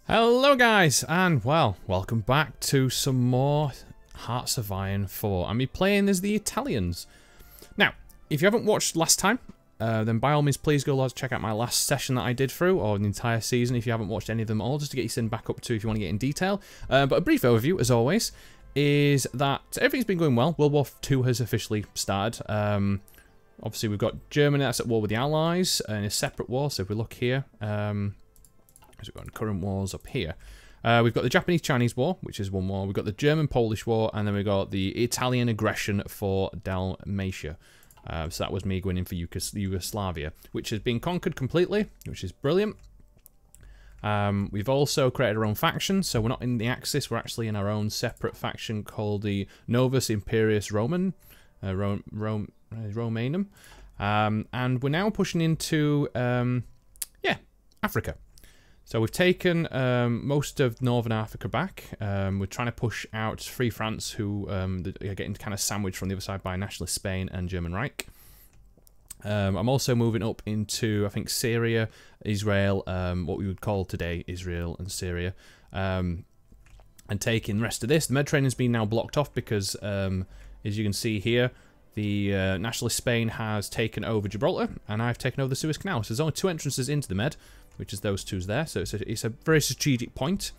Hello guys, and well, welcome back to some more Hearts of Iron 4. I'm playing as the Italians. Now, if you haven't watched last time, then by all means please go check out my last session that I did through, or the entire season if you haven't watched any of them all, just to get you sent back up to if you want to get in detail. But a brief overview, as always, is that everything's been going well. World War II has officially started. Obviously we've got Germany that's at war with the Allies in a separate war, so if we look here, as we've got current wars up here. We've got the Japanese-Chinese War, which is one war. We've got the German-Polish War, and then we've got the Italian aggression for Dalmatia. So that was me going in for Yugoslavia, which has been conquered completely, which is brilliant. We've also created our own faction, so we're not in the Axis, we're actually in our own separate faction called the Novus Imperius Romanum. And we're now pushing into, Africa. So we've taken most of Northern Africa back. We're trying to push out Free France, who are getting kind of sandwiched from the other side by Nationalist Spain and German Reich. I'm also moving up into, I think, Syria, Israel, what we would call today Israel and Syria, and taking the rest of this. The Mediterranean's been now blocked off because, as you can see here, the Nationalist Spain has taken over Gibraltar, and I've taken over the Suez Canal. So there's only two entrances into the Med, which is those two there. So it's a very strategic point.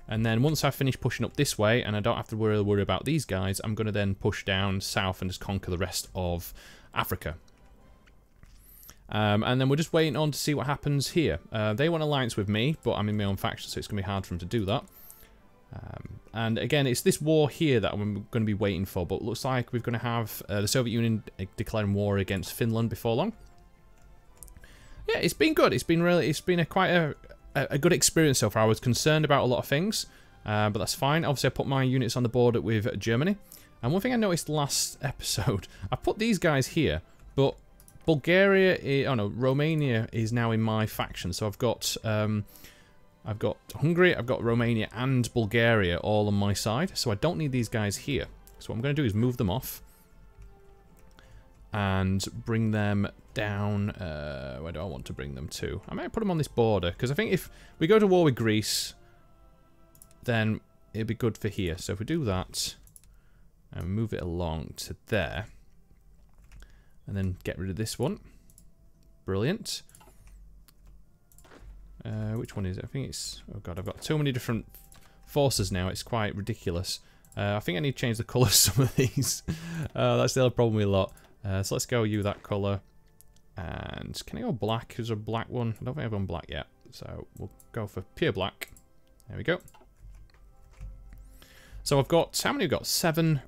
And then once I've finished pushing up this way, and I don't have to worry about these guys, I'm going to then push down south and just conquer the rest of Africa. And then we're just waiting on to see what happens here. They want alliance with me, but I'm in my own faction, so it's going to be hard for them to do that. And again, it's this war here that I'm going to be waiting for, but it looks like we're going to have the Soviet Union declaring war against Finland before long. Yeah, it's been good. It's been quite a good experience so far. I was concerned about a lot of things, but that's fine. Obviously, I put my units on the board with Germany. And one thing I noticed last episode, I put these guys here, but Romania is now in my faction. So I've got Hungary, I've got Romania and Bulgaria all on my side. So I don't need these guys here. So what I'm going to do is move them off and bring them down. Where do I want to bring them to? I might put them on this border, because I think if we go to war with Greece, then it'd be good for here. So if we do that and move it along to there, and then get rid of this one. Brilliant. Which one is it? I think it's... Oh god, I've got too many different forces now. It's quite ridiculous. I think I need to change the colour of some of these. That's the other problem with a lot. So let's go that colour. And can I go black? There's a black one. I don't think I've gone black yet. So we'll go for pure black. There we go. So I've got... How many have we got? 7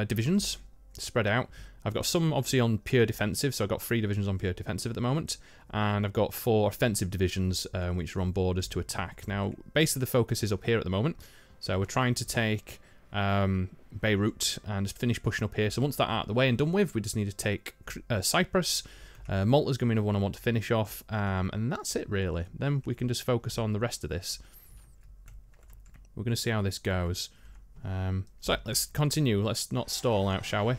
divisions spread out. I've got some obviously on pure defensive, so I've got 3 divisions on pure defensive at the moment, and I've got 4 offensive divisions which are on borders to attack. Now, basically the focus is up here at the moment, so we're trying to take Beirut and just finish pushing up here. So once that's out of the way and done with, we just need to take Cyprus. Malta's going to be another one I want to finish off, and that's it really. Then we can just focus on the rest of this. We're going to see how this goes. So let's continue. Let's not stall out, shall we?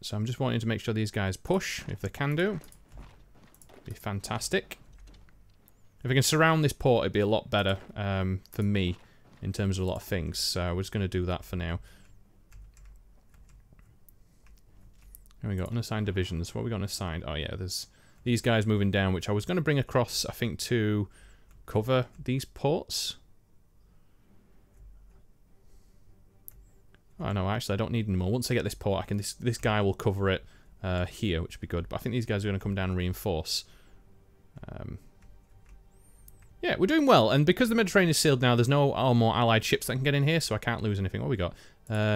So I'm just wanting to make sure these guys push, if they can do. Be fantastic. If we can surround this port, it'd be a lot better for me in terms of a lot of things. So we're just going to do that for now. Here we go, unassigned divisions. What have we got unassigned? Oh yeah, there's these guys moving down, which I was going to bring across, I think, to cover these ports. Oh no, actually I don't need any more. Once I get this port, I can. This guy will cover it here, which would be good. But I think these guys are going to come down and reinforce. Yeah, we're doing well, and because the Mediterranean is sealed now, there's no more allied ships that can get in here, so I can't lose anything. What have we got?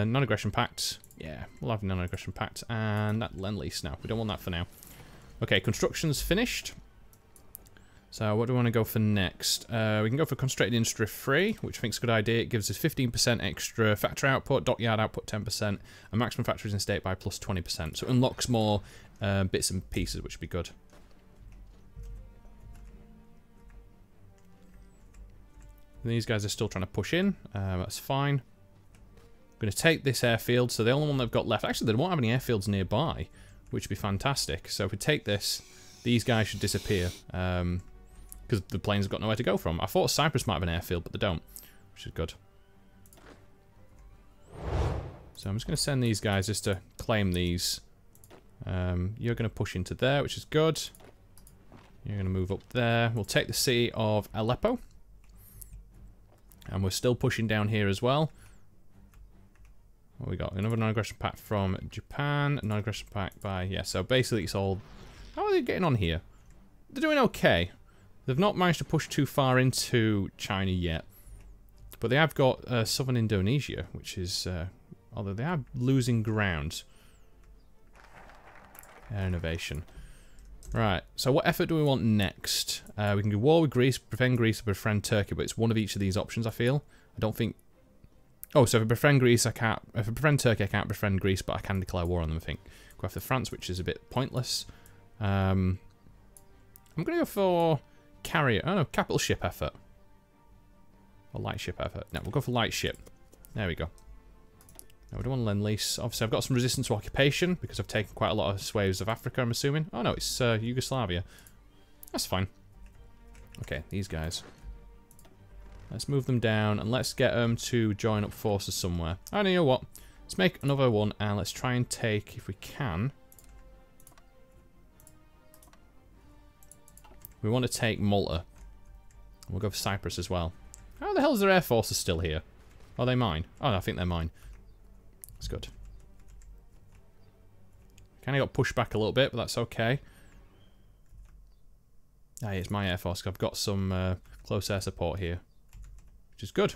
Non-aggression pact. Yeah, we'll have non-aggression pact, and that lend-lease now. We don't want that for now. Okay, construction's finished. So what do we want to go for next? We can go for Concentrated Industry Free, which I think is a good idea. It gives us 15% extra factory output, dockyard output 10%, and maximum factories in state by plus 20%. So it unlocks more bits and pieces, which would be good. And these guys are still trying to push in. That's fine. I'm going to take this airfield. So the only one they've got left... Actually, they don't have any airfields nearby, which would be fantastic. So if we take this, these guys should disappear. because the planes have got nowhere to go from. I thought Cyprus might have an airfield, but they don't, which is good. So I'm just going to send these guys just to claim these. You're going to push into there, which is good. You're going to move up there. We'll take the city of Aleppo. And we're still pushing down here as well. What we got? Another non-aggression pact from Japan. Non-aggression pact by... Yeah, so basically it's all... How are they getting on here? They're doing okay. They've not managed to push too far into China yet. But they have got southern Indonesia, which is... although they are losing ground. Air innovation. Right, so what effort do we want next? We can do war with Greece, befriend Greece, or befriend Turkey, but it's one of each of these options, I feel. I don't think... Oh, so if I befriend Greece, I can't... If I befriend Turkey, I can't befriend Greece, but I can declare war on them, I think. Go after France, which is a bit pointless. I'm going to go for carrier... Oh, no, capital ship effort. Or light ship effort. No, we'll go for light ship. There we go. No, we don't want Lend-Lease. Obviously, I've got some resistance to occupation because I've taken quite a lot of swathes of Africa, I'm assuming. Oh, no, it's Yugoslavia. That's fine. Okay, these guys. Let's move them down and let's get them to join up forces somewhere. Oh, you know what? Let's make another one and let's try and take, if we can... We want to take Malta. We'll go for Cyprus as well. How the hell is their air forces still here? Are they mine? Oh, no, I think they're mine. That's good. Kind of got pushed back a little bit, but that's okay. Hey, it's my air force. I've got some close air support here, which is good.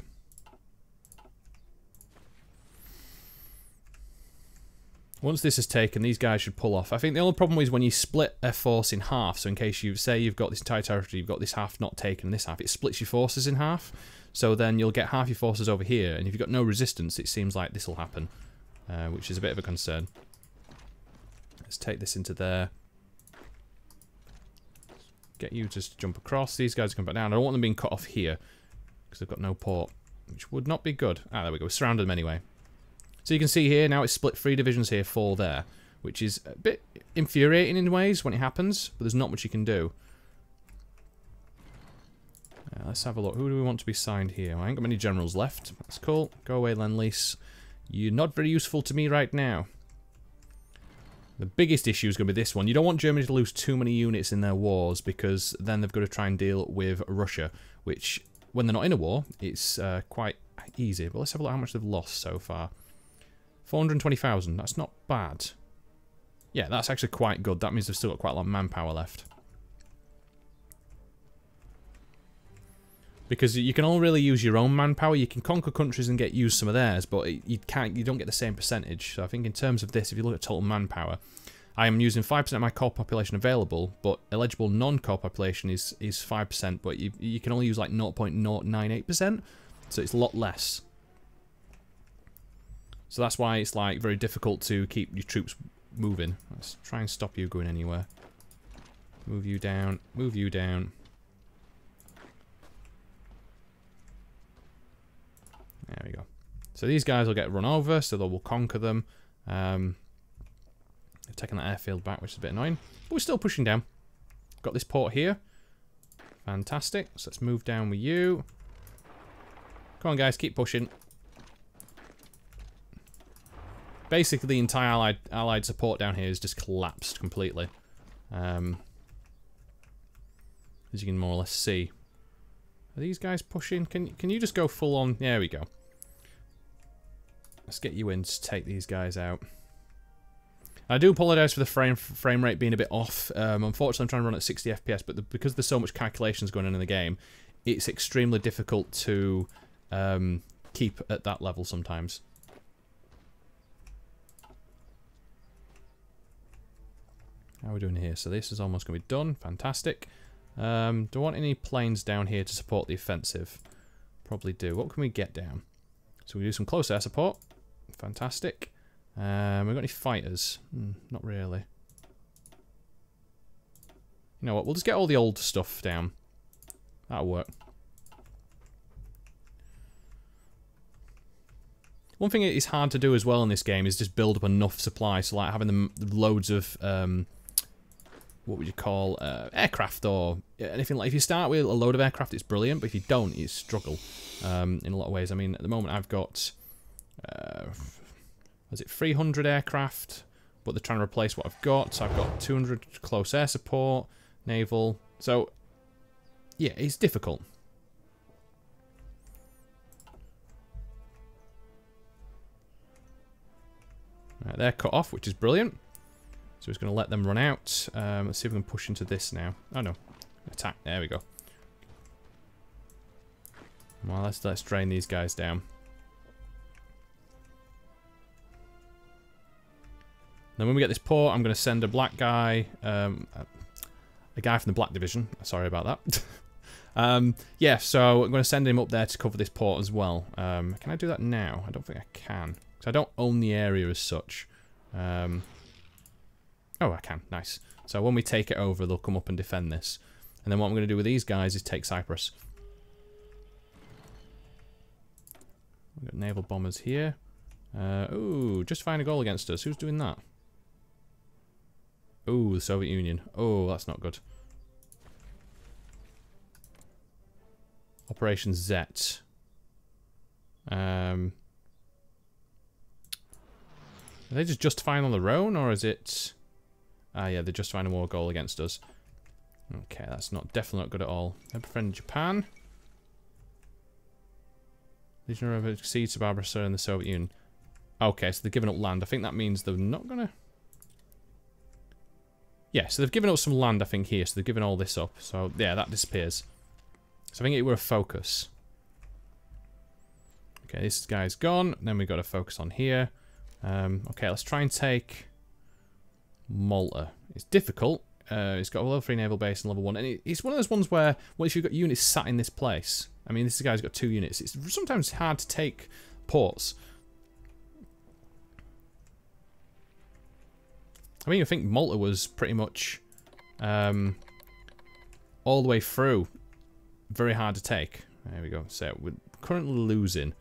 Once this is taken, these guys should pull off. I think the only problem is when you split a force in half. So in case you say you've got this entire territory, you've got this half not taken and this half, it splits your forces in half. So then you'll get half your forces over here, and if you've got no resistance, it seems like this will happen. Which is a bit of a concern. Let's take this into there. Get you just to jump across. These guys come back down. I don't want them being cut off here because they've got no port, which would not be good. Ah, there we go. We surrounded them anyway. So you can see here now it's split 3 divisions here, 4 there, which is a bit infuriating in ways when it happens, but there's not much you can do. Let's have a look. Who do we want to be signed here? I ain't got many generals left. That's cool. Go away, Lend-Lease. You're not very useful to me right now. The biggest issue is going to be this one. You don't want Germany to lose too many units in their wars because then they've got to try and deal with Russia, which, when they're not in a war, it's quite easy. But let's have a look how much they've lost so far. 420,000. That's not bad. Yeah, that's actually quite good. That means they've still got quite a lot of manpower left. Because you can only really use your own manpower. You can conquer countries and use some of theirs, but you don't get the same percentage. So I think in terms of this, if you look at total manpower, I am using 5% of my core population available, but eligible non-core population is 5%, but you can only use like 0.098%, so it's a lot less. So that's why it's like very difficult to keep your troops moving. Let's try and stop you going anywhere. Move you down. Move you down. There we go. So these guys will get run over, so they will conquer them. They've taken that airfield back, which is a bit annoying. But we're still pushing down. Got this port here. Fantastic. So let's move down with you. Come on, guys. Keep pushing. Basically, the entire allied support down here has just collapsed completely. As you can more or less see. Are these guys pushing? Can you just go full on? There we go. Let's get you in to take these guys out. I do apologise for the frame rate being a bit off. Unfortunately, I'm trying to run at 60 FPS, but because there's so much calculations going on in the game, it's extremely difficult to keep at that level sometimes. How are we doing here? So this is almost going to be done. Fantastic. Do I want any planes down here to support the offensive? Probably do. What can we get down? So we do some close air support. Fantastic. We got any fighters? Not really. You know what? We'll just get all the old stuff down. That'll work. One thing that is hard to do as well in this game is just build up enough supply. So like having the loads of what would you call, aircraft or anything like. If you start with a load of aircraft, it's brilliant, but if you don't, you struggle in a lot of ways. I mean, at the moment I've got, was it 300 aircraft, but they're trying to replace what I've got. So I've got 200 close air support, naval. So, yeah, it's difficult. Right, they're cut off, which is brilliant. So he's going to let them run out. Let's see if we can push into this now. Oh no, attack. There we go. Well, let's drain these guys down. Then when we get this port, I'm going to send a black guy, a guy from the Black Division. Sorry about that. Yeah, so I'm going to send him up there to cover this port as well. Can I do that now? I don't think I can, because I don't own the area as such. Oh, I can. Nice. So when we take it over, they'll come up and defend this. And then what I'm going to do with these guys is take Cyprus. We've got naval bombers here. Ooh, just find a goal against us. Who's doing that? Ooh, the Soviet Union. Oh, that's not good. Operation Z. Are they just justifying on their own, or is it... Ah, yeah, they're justifying a war goal against us. Okay, that's definitely not good at all. They befriend Japan. Legion of exceeds to Barbarossa and the Soviet Union. Okay, so they're giving up land. I think that means they're not gonna... Yeah, so they've given up some land, I think, here. So they've given all this up. So, yeah, that disappears. So I think it were a focus. Okay, this guy's gone. Then we've got to focus on here. Okay, let's try and take Malta. It's difficult. It's got a level 3 naval base and level 1. And it's one of those ones where, once you've got units sat in this place... I mean, this guy's got 2 units. It's sometimes hard to take ports. I mean, I think Malta was pretty much all the way through very hard to take. There we go. So we're currently losing.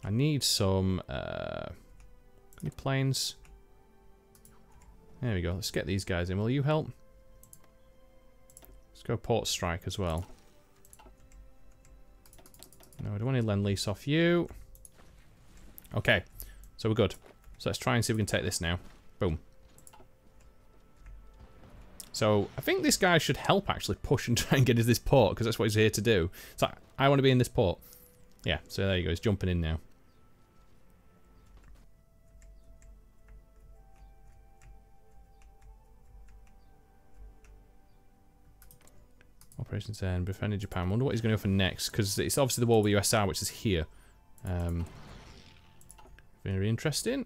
I need some any planes. There we go. Let's get these guys in. Will you help? Let's go port strike as well. No, I don't want to lend-lease off you. Okay, so we're good. So let's try and see if we can take this now. Boom. So I think this guy should help actually push and try and get into this port, because that's what he's here to do. So I want to be in this port. Yeah, so there you go. He's jumping in now. Operations End, befriended Japan. I wonder what he's going to go for next, because it's obviously the war with USR, which is here. Very interesting.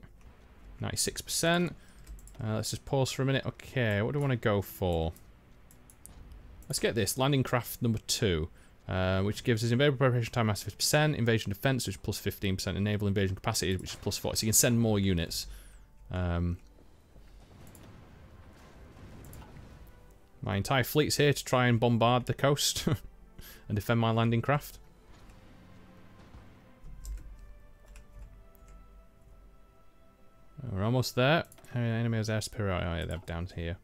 96%. Let's just pause for a minute. Okay, what do I want to go for? Let's get this. Landing craft number 2, which gives us invasion preparation time mass 50%, invasion defense, which is plus 15%, and naval invasion capacity, which is plus 40. So you can send more units. My entire fleet's here to try and bombard the coast and defend my landing craft. We're almost there. Enemy has air superiority. Oh, yeah, they're down here.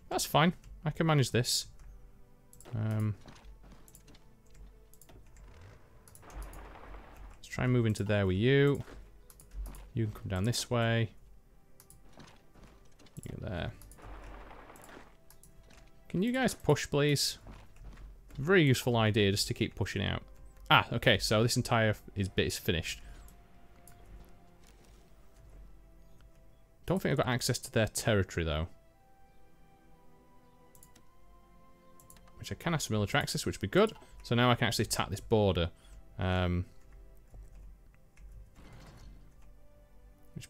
That's fine. I can manage this. Let's try and move into there with you. You can come down this way. You there. Can you guys push, please? Very useful idea just to keep pushing out. Ah, okay, so this entire bit is finished. Don't think I've got access to their territory, though. Which I can have some military access, which would be good. So now I can actually attack this border. Which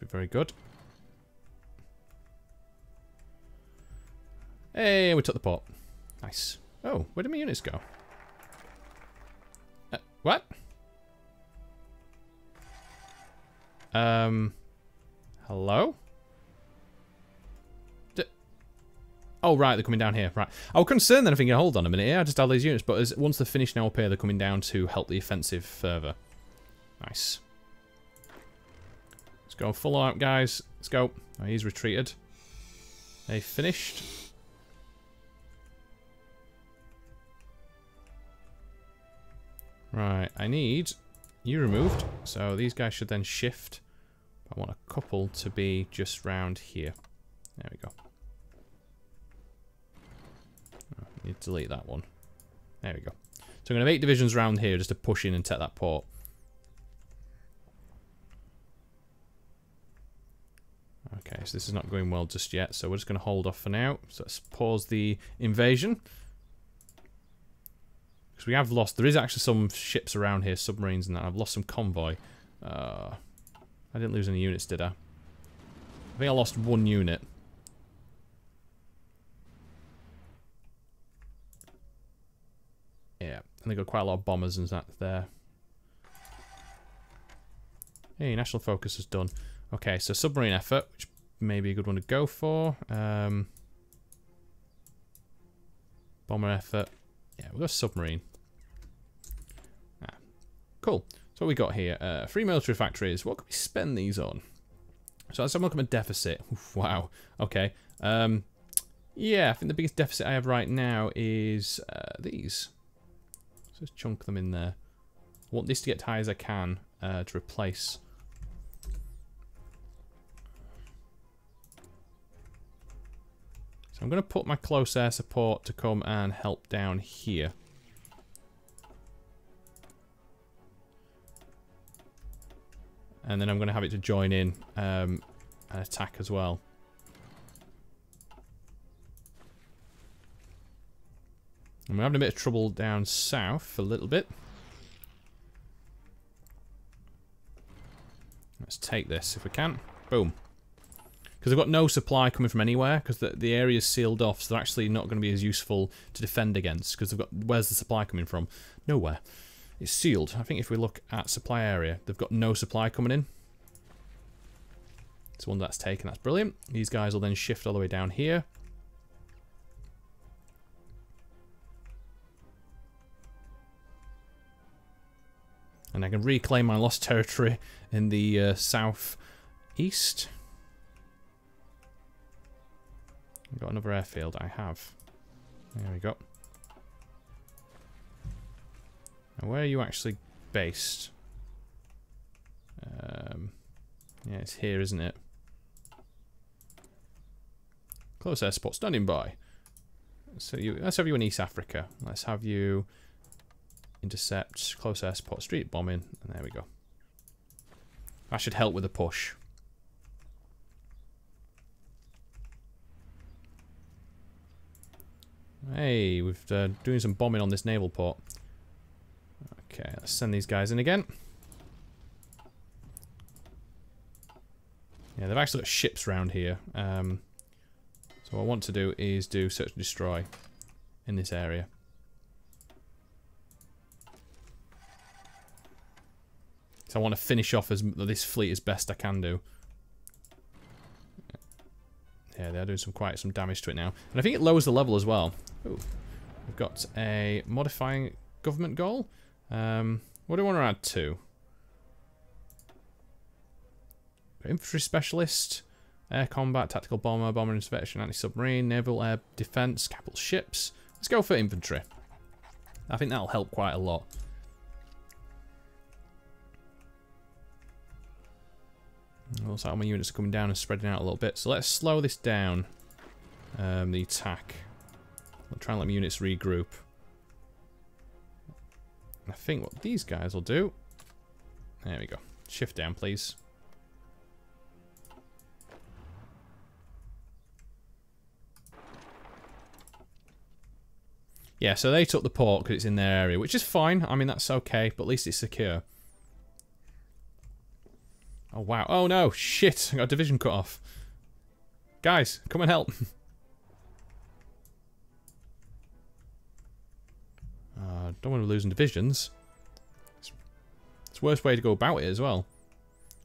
would be very good. Hey, we took the port. Nice. Oh, where did my units go? What? Hello? Oh, right, they're coming down here. Right. I was concerned then, thinking, hold on a minute here, I just had these units, but once they're finished now up here, they're coming down to help the offensive further. Nice. Let's go full out, guys. Let's go. Oh, he's retreated. They finished. Right, I need you removed. So these guys should then shift. I want a couple to be just round here. There we go. Oh, I need to delete that one. There we go. So I'm going to have 8 divisions round here just to push in and take that port. Okay, so this is not going well just yet, so we're just going to hold off for now. So let's pause the invasion. Because we have lost... There is actually some ships around here, submarines and that. I've lost some convoy. I didn't lose any units, did I? I think I lost 1 unit. Yeah, and they got quite a lot of bombers and that there. Hey, national focus is done. Okay, so submarine effort, which may be a good one to go for. Bomber effort. Yeah, we've got submarine. Ah, cool. So what we got here? 3 military factories. What can we spend these on? So let's have a look at my deficit. Oof, wow. Okay. Yeah, I think the biggest deficit I have right now is these. So let's chunk them in there. I want this to get as high as I can to replace. I'm going to put my close air support to come and help down here. And then I'm going to have it to join in and attack as well. And we're having a bit of trouble down south a little bit. Let's take this if we can. Boom. Because they've got no supply coming from anywhere, because the area is sealed off, so they're actually not going to be as useful to defend against, because they've got... Where's the supply coming from? Nowhere. It's sealed. I think if we look at supply area, they've got no supply coming in. It's one that's taken. That's brilliant. These guys will then shift all the way down here. And I can reclaim my lost territory in the south-east. I've got another airfield. I have. There we go. Now, where are you actually based? Yeah, it's here, isn't it? Close air support standing by. So let's have you in East Africa. Let's have you intercept, close air support, street bombing, and there we go. That should help with the push. Hey, we've doing some bombing on this naval port. Okay, let's send these guys in again. Yeah, they've actually got ships around here. So what I want to do is do search and destroy in this area. So I want to finish off this fleet as best I can do. Yeah, they're doing quite some damage to it now. And I think it lowers the level as well. Ooh. We've got a modifying government goal. What do I want to add to? Infantry specialist, air combat, tactical bomber, bomber inspection, anti-submarine, naval air defense, capital ships. Let's go for infantry. I think that'll help quite a lot. Also, how my units are coming down and spreading out a little bit. So let's slow this down. The attack. I'll try and let my units regroup. I think what these guys will do... There we go. Shift down, please. Yeah, so they took the port because it's in their area, which is fine. I mean, that's okay, but at least it's secure. Oh, wow. Oh, no. Shit. I got a division cut off. Guys, come and help. Don't want to be losing divisions. It's the worst way to go about it as well.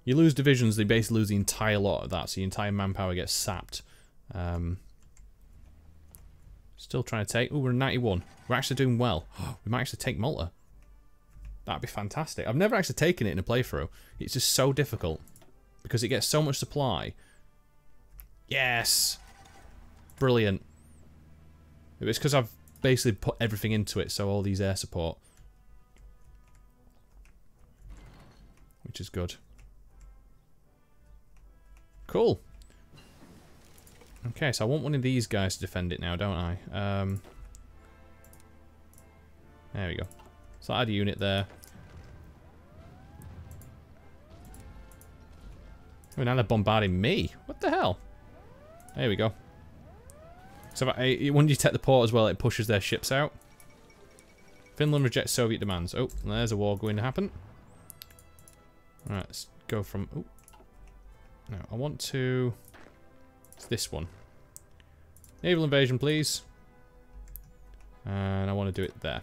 You lose divisions, they basically lose the entire lot of that, so your entire manpower gets sapped. Still trying to take... Ooh, we're 91. We're actually doing well. We might actually take Malta. That'd be fantastic. I've never actually taken it in a playthrough. It's just so difficult. because it gets so much supply. Yes! Brilliant. It's because I've basically put everything into it, so all these air support. Which is good. Cool. Okay, so I want one of these guys to defend it now, don't I? There we go. So I add a unit there. Oh, now they're bombarding me. What the hell? There we go. So when you take the port as well, it pushes their ships out. Finland rejects Soviet demands. Oh, there's a war going to happen. Alright, let's go from... Oh. No, I want to... It's this one. Naval invasion, please. And I want to do it there.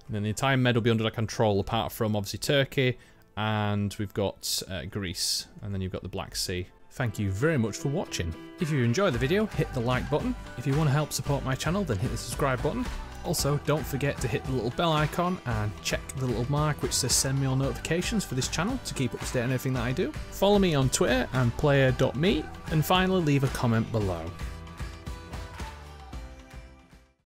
And then the entire Med will be under their control, apart from, obviously, Turkey. And we've got Greece. And then you've got the Black Sea. Thank you very much for watching. If you enjoyed the video, hit the like button. If you want to help support my channel, then hit the subscribe button. Also, don't forget to hit the little bell icon and check the little mark which says send me all notifications for this channel to keep up to date on everything that I do. Follow me on Twitter and player.me, and finally leave a comment below.